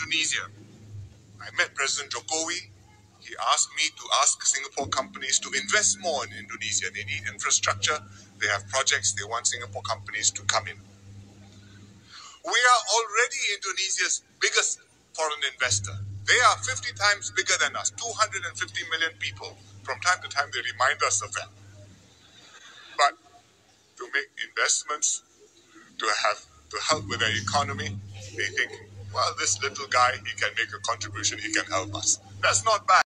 Indonesia. I met President Jokowi. He asked me to ask Singapore companies to invest more in Indonesia. They need infrastructure. They have projects. They want Singapore companies to come in. We are already Indonesia's biggest foreign investor. They are 50 times bigger than us, 250 million people. From time to time, they remind us of that. But to make investments, to help with their economy, they think, well, this little guy, he can make a contribution, he can help us. That's not bad.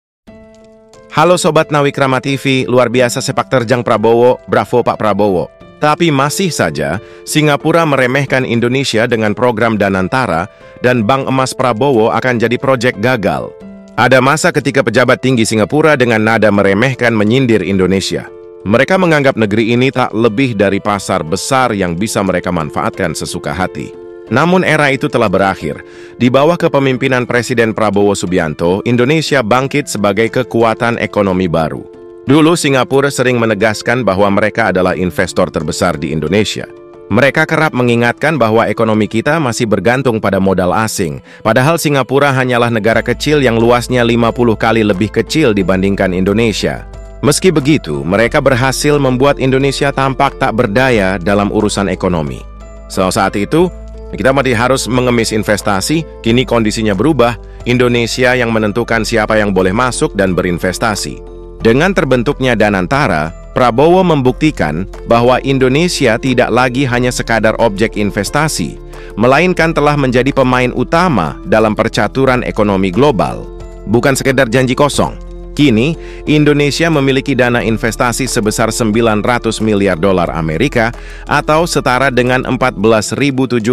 Halo Sobat Nawikrama TV, luar biasa sepak terjang Prabowo, bravo Pak Prabowo. Tapi masih saja, Singapura meremehkan Indonesia dengan program Danantara, dan Bank Emas Prabowo akan jadi proyek gagal. Ada masa ketika pejabat tinggi Singapura dengan nada meremehkan menyindir Indonesia. Mereka menganggap negeri ini tak lebih dari pasar besar yang bisa mereka manfaatkan sesuka hati. Namun era itu telah berakhir. Di bawah kepemimpinan Presiden Prabowo Subianto, Indonesia bangkit sebagai kekuatan ekonomi baru. Dulu Singapura sering menegaskan bahwa mereka adalah investor terbesar di Indonesia. Mereka kerap mengingatkan bahwa ekonomi kita masih bergantung pada modal asing, padahal Singapura hanyalah negara kecil yang luasnya 50 kali lebih kecil dibandingkan Indonesia. Meski begitu, mereka berhasil membuat Indonesia tampak tak berdaya dalam urusan ekonomi. Saat itu, kita masih harus mengemis investasi. Kini kondisinya berubah, Indonesia yang menentukan siapa yang boleh masuk dan berinvestasi. Dengan terbentuknya Danantara, Prabowo membuktikan bahwa Indonesia tidak lagi hanya sekadar objek investasi, melainkan telah menjadi pemain utama dalam percaturan ekonomi global. Bukan sekedar janji kosong. Kini, Indonesia memiliki dana investasi sebesar 900 miliar dolar Amerika atau setara dengan 14.715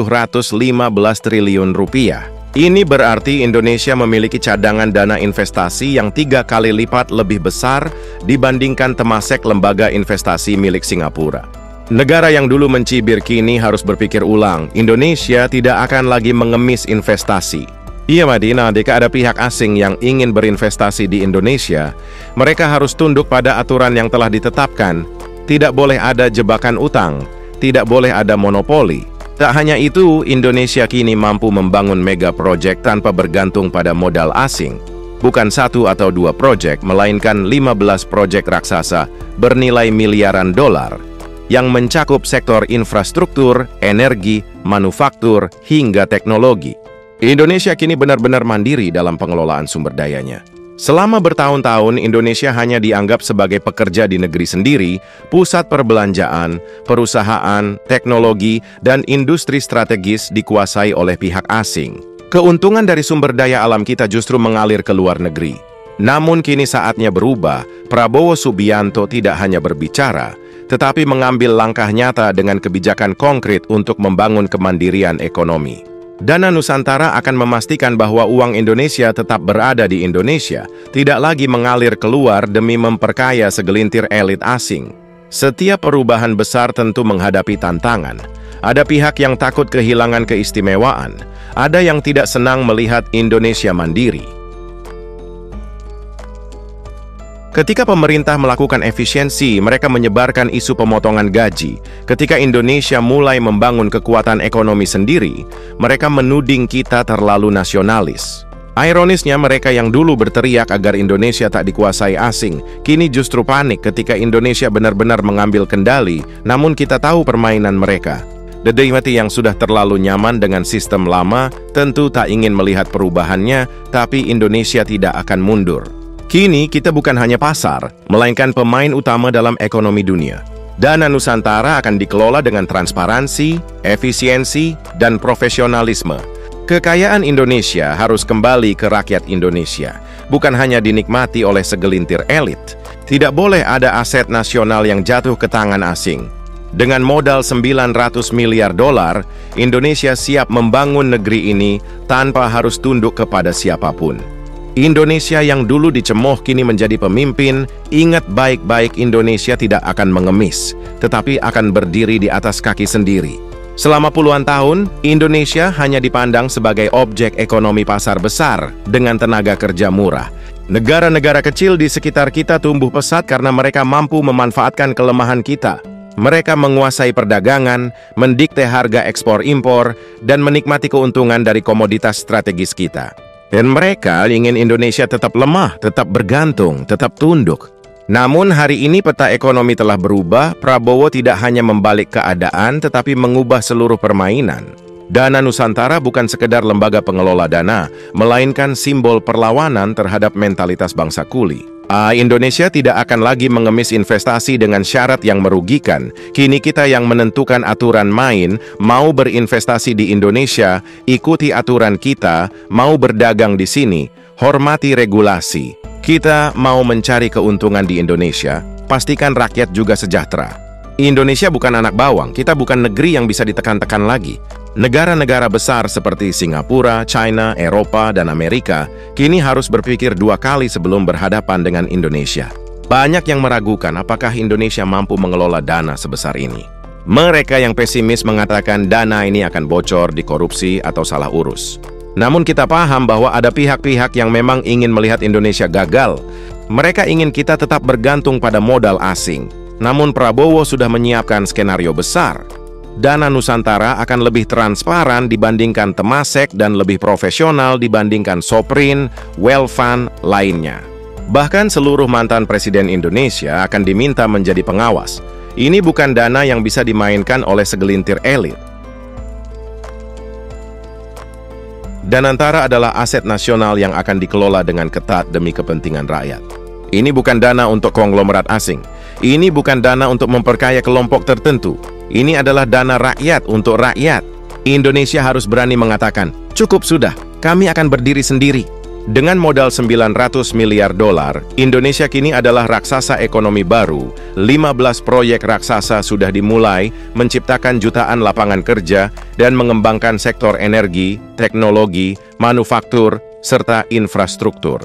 triliun rupiah. Ini berarti Indonesia memiliki cadangan dana investasi yang 3 kali lipat lebih besar dibandingkan Temasek, lembaga investasi milik Singapura. Negara yang dulu mencibir kini harus berpikir ulang. Indonesia tidak akan lagi mengemis investasi. Iya Madinah, jika ada pihak asing yang ingin berinvestasi di Indonesia, mereka harus tunduk pada aturan yang telah ditetapkan. Tidak boleh ada jebakan utang, tidak boleh ada monopoli. Tak hanya itu, Indonesia kini mampu membangun mega proyek tanpa bergantung pada modal asing. Bukan 1 atau 2 proyek, melainkan 15 proyek raksasa bernilai miliaran dolar yang mencakup sektor infrastruktur, energi, manufaktur, hingga teknologi. Indonesia kini benar-benar mandiri dalam pengelolaan sumber dayanya. Selama bertahun-tahun, Indonesia hanya dianggap sebagai pekerja di negeri sendiri, pusat perbelanjaan, perusahaan, teknologi, dan industri strategis dikuasai oleh pihak asing. Keuntungan dari sumber daya alam kita justru mengalir ke luar negeri. Namun kini saatnya berubah. Prabowo Subianto tidak hanya berbicara, tetapi mengambil langkah nyata dengan kebijakan konkret untuk membangun kemandirian ekonomi. Dana Nusantara akan memastikan bahwa uang Indonesia tetap berada di Indonesia, tidak lagi mengalir keluar demi memperkaya segelintir elit asing. Setiap perubahan besar tentu menghadapi tantangan. Ada pihak yang takut kehilangan keistimewaan, ada yang tidak senang melihat Indonesia mandiri. Ketika pemerintah melakukan efisiensi, mereka menyebarkan isu pemotongan gaji. Ketika Indonesia mulai membangun kekuatan ekonomi sendiri, mereka menuding kita terlalu nasionalis. Ironisnya, mereka yang dulu berteriak agar Indonesia tak dikuasai asing, kini justru panik ketika Indonesia benar-benar mengambil kendali, namun kita tahu permainan mereka. Dedemati yang sudah terlalu nyaman dengan sistem lama, tentu tak ingin melihat perubahannya, tapi Indonesia tidak akan mundur. Kini kita bukan hanya pasar, melainkan pemain utama dalam ekonomi dunia. Dana Nusantara akan dikelola dengan transparansi, efisiensi, dan profesionalisme. Kekayaan Indonesia harus kembali ke rakyat Indonesia, bukan hanya dinikmati oleh segelintir elit. Tidak boleh ada aset nasional yang jatuh ke tangan asing. Dengan modal 900 miliar dolar, Indonesia siap membangun negeri ini tanpa harus tunduk kepada siapapun. Indonesia yang dulu dicemooh kini menjadi pemimpin. Ingat baik-baik, Indonesia tidak akan mengemis, tetapi akan berdiri di atas kaki sendiri. Selama puluhan tahun, Indonesia hanya dipandang sebagai objek ekonomi pasar besar dengan tenaga kerja murah. Negara-negara kecil di sekitar kita tumbuh pesat karena mereka mampu memanfaatkan kelemahan kita. Mereka menguasai perdagangan, mendikte harga ekspor-impor, dan menikmati keuntungan dari komoditas strategis kita. Dan mereka ingin Indonesia tetap lemah, tetap bergantung, tetap tunduk. Namun hari ini peta ekonomi telah berubah. Prabowo tidak hanya membalik keadaan, tetapi mengubah seluruh permainan. Dana Nusantara bukan sekedar lembaga pengelola dana, melainkan simbol perlawanan terhadap mentalitas bangsa kuli. Indonesia tidak akan lagi mengemis investasi dengan syarat yang merugikan. Kini kita yang menentukan aturan main. Mau berinvestasi di Indonesia, ikuti aturan kita. Mau berdagang di sini, hormati regulasi. Kita mau mencari keuntungan di Indonesia, pastikan rakyat juga sejahtera. Indonesia bukan anak bawang, kita bukan negeri yang bisa ditekan-tekan lagi. Negara-negara besar seperti Singapura, China, Eropa, dan Amerika kini harus berpikir 2 kali sebelum berhadapan dengan Indonesia. Banyak yang meragukan apakah Indonesia mampu mengelola dana sebesar ini. Mereka yang pesimis mengatakan dana ini akan bocor, dikorupsi, atau salah urus. Namun kita paham bahwa ada pihak-pihak yang memang ingin melihat Indonesia gagal. Mereka ingin kita tetap bergantung pada modal asing. Namun Prabowo sudah menyiapkan skenario besar. Dana Nusantara akan lebih transparan dibandingkan Temasek dan lebih profesional dibandingkan Soprin, Wealth Fund lainnya. Bahkan seluruh mantan presiden Indonesia akan diminta menjadi pengawas. Ini bukan dana yang bisa dimainkan oleh segelintir elit. Danantara adalah aset nasional yang akan dikelola dengan ketat demi kepentingan rakyat. Ini bukan dana untuk konglomerat asing. Ini bukan dana untuk memperkaya kelompok tertentu. Ini adalah dana rakyat untuk rakyat. Indonesia harus berani mengatakan, cukup sudah, kami akan berdiri sendiri. Dengan modal 900 miliar dolar, Indonesia kini adalah raksasa ekonomi baru. 15 proyek raksasa sudah dimulai, menciptakan jutaan lapangan kerja, dan mengembangkan sektor energi, teknologi, manufaktur, serta infrastruktur.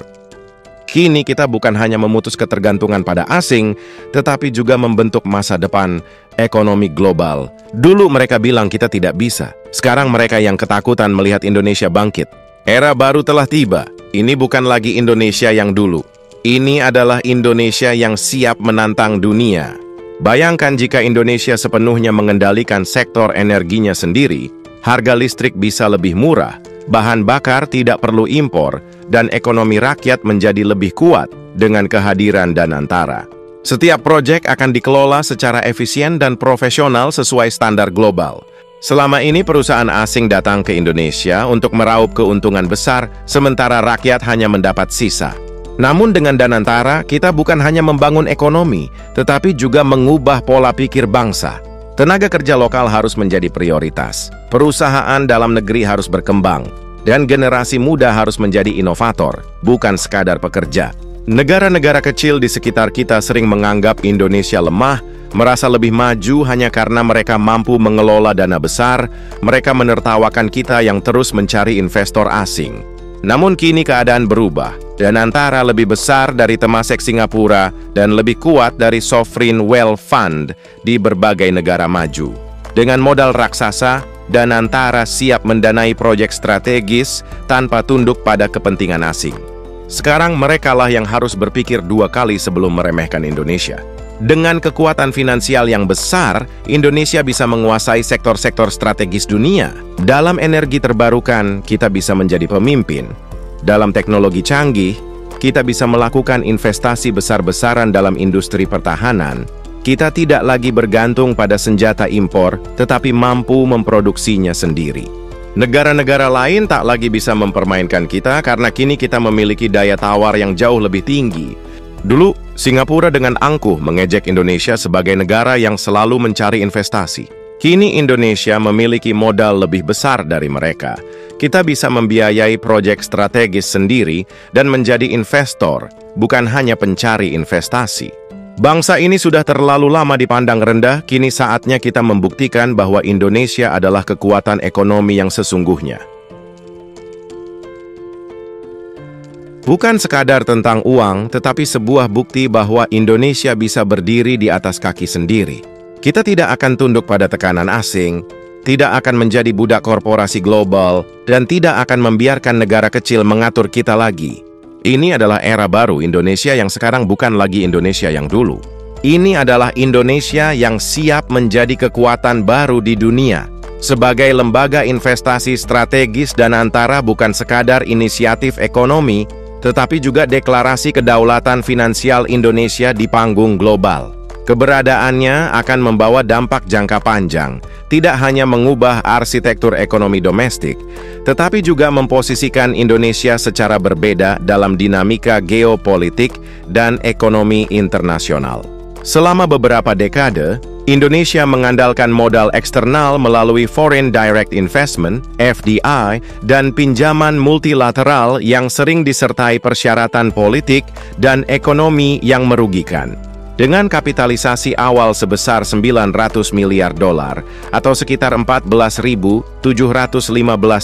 Kini kita bukan hanya memutus ketergantungan pada asing, tetapi juga membentuk masa depan ekonomi global. Dulu mereka bilang kita tidak bisa. Sekarang mereka yang ketakutan melihat Indonesia bangkit. Era baru telah tiba. Ini bukan lagi Indonesia yang dulu. Ini adalah Indonesia yang siap menantang dunia. Bayangkan jika Indonesia sepenuhnya mengendalikan sektor energinya sendiri, harga listrik bisa lebih murah, bahan bakar tidak perlu impor, dan ekonomi rakyat menjadi lebih kuat dengan kehadiran Danantara. Setiap proyek akan dikelola secara efisien dan profesional sesuai standar global. Selama ini perusahaan asing datang ke Indonesia untuk meraup keuntungan besar, sementara rakyat hanya mendapat sisa. Namun dengan Danantara, kita bukan hanya membangun ekonomi, tetapi juga mengubah pola pikir bangsa. Tenaga kerja lokal harus menjadi prioritas. Perusahaan dalam negeri harus berkembang. Dan generasi muda harus menjadi inovator, bukan sekadar pekerja. Negara-negara kecil di sekitar kita sering menganggap Indonesia lemah, merasa lebih maju hanya karena mereka mampu mengelola dana besar. Mereka menertawakan kita yang terus mencari investor asing. Namun kini keadaan berubah. Danantara lebih besar dari Temasek Singapura dan lebih kuat dari Sovereign Wealth Fund di berbagai negara maju. Dengan modal raksasa, Danantara siap mendanai proyek strategis tanpa tunduk pada kepentingan asing. Sekarang merekalah yang harus berpikir 2 kali sebelum meremehkan Indonesia. Dengan kekuatan finansial yang besar, Indonesia bisa menguasai sektor-sektor strategis dunia. Dalam energi terbarukan, kita bisa menjadi pemimpin. Dalam teknologi canggih, kita bisa melakukan investasi besar-besaran dalam industri pertahanan. Kita tidak lagi bergantung pada senjata impor, tetapi mampu memproduksinya sendiri. Negara-negara lain tak lagi bisa mempermainkan kita karena kini kita memiliki daya tawar yang jauh lebih tinggi. Dulu, Singapura dengan angkuh mengejek Indonesia sebagai negara yang selalu mencari investasi. Kini Indonesia memiliki modal lebih besar dari mereka. Kita bisa membiayai proyek strategis sendiri dan menjadi investor, bukan hanya pencari investasi. Bangsa ini sudah terlalu lama dipandang rendah, kini saatnya kita membuktikan bahwa Indonesia adalah kekuatan ekonomi yang sesungguhnya. Bukan sekadar tentang uang, tetapi sebuah bukti bahwa Indonesia bisa berdiri di atas kaki sendiri. Kita tidak akan tunduk pada tekanan asing, tidak akan menjadi budak korporasi global, dan tidak akan membiarkan negara kecil mengatur kita lagi. Ini adalah era baru Indonesia yang sekarang bukan lagi Indonesia yang dulu. Ini adalah Indonesia yang siap menjadi kekuatan baru di dunia. Sebagai lembaga investasi strategis, Danantara bukan sekadar inisiatif ekonomi, tetapi juga deklarasi kedaulatan finansial Indonesia di panggung global. Keberadaannya akan membawa dampak jangka panjang, tidak hanya mengubah arsitektur ekonomi domestik, tetapi juga memposisikan Indonesia secara berbeda dalam dinamika geopolitik dan ekonomi internasional. Selama beberapa dekade, Indonesia mengandalkan modal eksternal melalui Foreign Direct Investment (FDI) dan pinjaman multilateral yang sering disertai persyaratan politik dan ekonomi yang merugikan. Dengan kapitalisasi awal sebesar 900 miliar dolar atau sekitar 14.715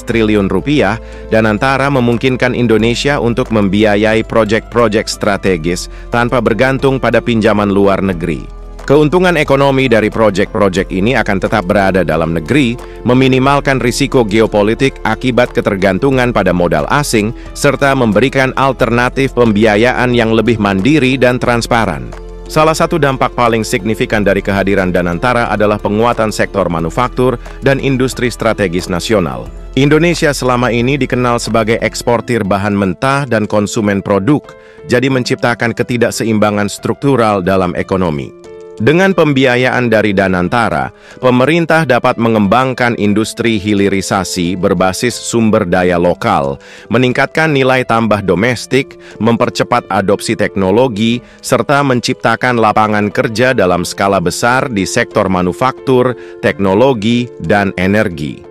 triliun rupiah, Danantara memungkinkan Indonesia untuk membiayai proyek-proyek strategis tanpa bergantung pada pinjaman luar negeri. Keuntungan ekonomi dari proyek-proyek ini akan tetap berada dalam negeri, meminimalkan risiko geopolitik akibat ketergantungan pada modal asing, serta memberikan alternatif pembiayaan yang lebih mandiri dan transparan. Salah satu dampak paling signifikan dari kehadiran Danantara adalah penguatan sektor manufaktur dan industri strategis nasional. Indonesia selama ini dikenal sebagai eksportir bahan mentah dan konsumen produk, jadi menciptakan ketidakseimbangan struktural dalam ekonomi. Dengan pembiayaan dari Danantara, pemerintah dapat mengembangkan industri hilirisasi berbasis sumber daya lokal, meningkatkan nilai tambah domestik, mempercepat adopsi teknologi, serta menciptakan lapangan kerja dalam skala besar di sektor manufaktur, teknologi, dan energi.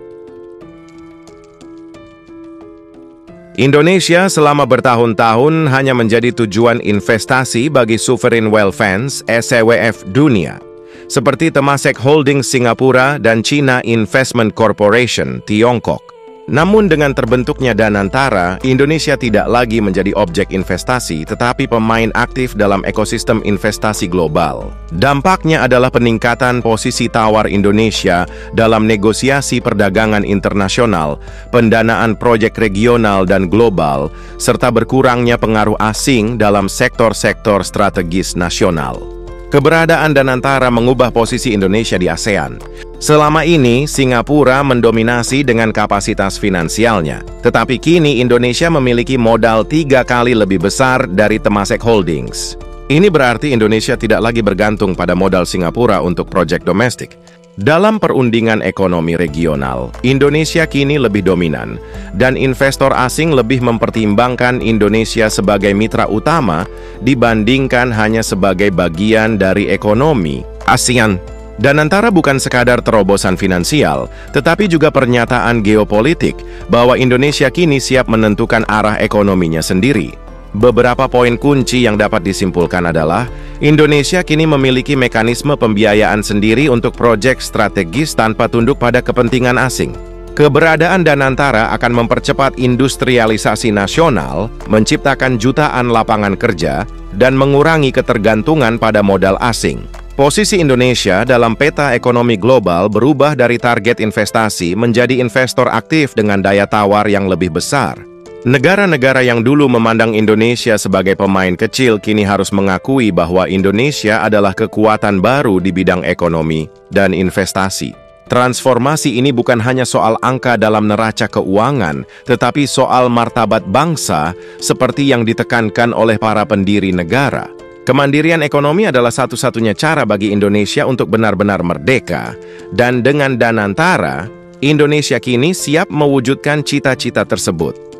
Indonesia selama bertahun-tahun hanya menjadi tujuan investasi bagi sovereign wealth funds (SWF) dunia, seperti Temasek Holdings Singapura dan China Investment Corporation Tiongkok. Namun dengan terbentuknya Danantara, Indonesia tidak lagi menjadi objek investasi tetapi pemain aktif dalam ekosistem investasi global. Dampaknya adalah peningkatan posisi tawar Indonesia dalam negosiasi perdagangan internasional, pendanaan proyek regional dan global, serta berkurangnya pengaruh asing dalam sektor-sektor strategis nasional. Keberadaan Danantara mengubah posisi Indonesia di ASEAN. Selama ini, Singapura mendominasi dengan kapasitas finansialnya. Tetapi kini Indonesia memiliki modal 3 kali lebih besar dari Temasek Holdings. Ini berarti Indonesia tidak lagi bergantung pada modal Singapura untuk proyek domestik. Dalam perundingan ekonomi regional, Indonesia kini lebih dominan, dan investor asing lebih mempertimbangkan Indonesia sebagai mitra utama dibandingkan hanya sebagai bagian dari ekonomi ASEAN. Danantara bukan sekadar terobosan finansial, tetapi juga pernyataan geopolitik bahwa Indonesia kini siap menentukan arah ekonominya sendiri. Beberapa poin kunci yang dapat disimpulkan adalah, Indonesia kini memiliki mekanisme pembiayaan sendiri untuk proyek strategis tanpa tunduk pada kepentingan asing. Keberadaan Danantara akan mempercepat industrialisasi nasional, menciptakan jutaan lapangan kerja, dan mengurangi ketergantungan pada modal asing. Posisi Indonesia dalam peta ekonomi global berubah dari target investasi menjadi investor aktif dengan daya tawar yang lebih besar. Negara-negara yang dulu memandang Indonesia sebagai pemain kecil kini harus mengakui bahwa Indonesia adalah kekuatan baru di bidang ekonomi dan investasi. Transformasi ini bukan hanya soal angka dalam neraca keuangan, tetapi soal martabat bangsa seperti yang ditekankan oleh para pendiri negara. Kemandirian ekonomi adalah satu-satunya cara bagi Indonesia untuk benar-benar merdeka, dan dengan Danantara, Indonesia kini siap mewujudkan cita-cita tersebut.